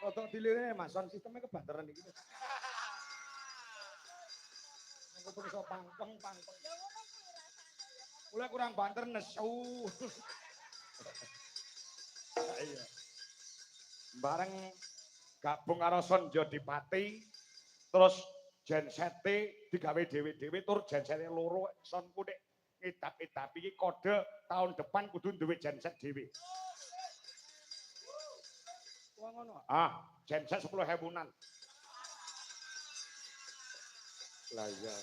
Rodok dilirine Mas, sound sistemnya kebanteran iki. Engko iso pangpeng. Mulai kurang banter nesu. Iya. Bareng gabung karo Sonjo Dipati terus gensete digawe dhewe-dhewe tur gensete loro sonku nek ngedap-edap iki kode tahun depan kudu duwe genset dhewe. Wah ngono. Ah, genset 10.000-an. Lah iya.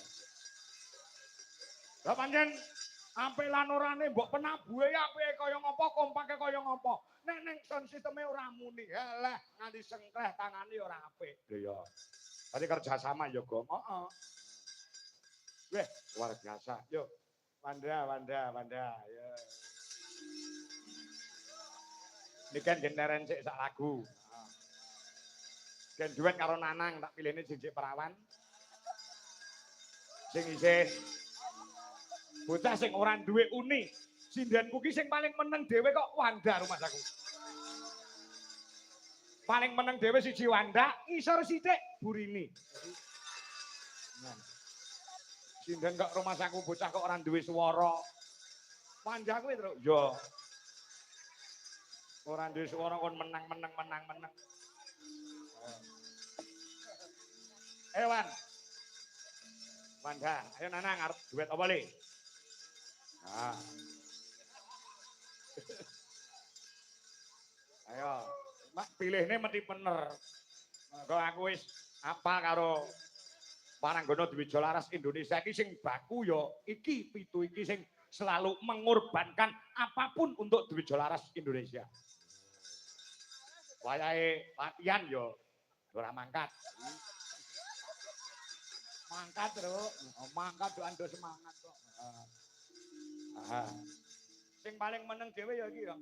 Lah pancen ampe lanorane mbok penabuhe apike kaya ngapa kompake kaya ngapa. Nek ning sound sisteme ora muni. Halah nganti sengkleh tangane ora apik. Lho ya. Tadi kerjasama ya, Gong. Heeh. Weh, luar biasa. Yuk. Wanda. Ya. Ini kan genderen sik sak lagu. Gen duet karo Nanang tak pilihne Jinjik Perawan. Sing isih bocah sing ora duwe uni. Sindenku ki sing paling meneng dhewe kok Wanda rumah aku. Paling meneng dhewe siji Wanda, isor sithik Burini. Sinden kok rumah aku bocah kok ora duwe swara. Wanda kuwi terus yo. Ora duwe swara kon menang. Wan. Wanda, ayo Nanang arep duet apa le? Nah. Ayo, mak pilihne mesti bener. Kok aku wis apa karo Paranggono Dwija Laras Indonesia iki sing baku ya iki pitu iki sing selalu mengorbankan apapun untuk Dwija Laras Indonesia. Wayahe latihan ya ora mangkat. Mangkat terus, mangkat ando semangat kok. Sing paling meneng dhewe ya iki ya.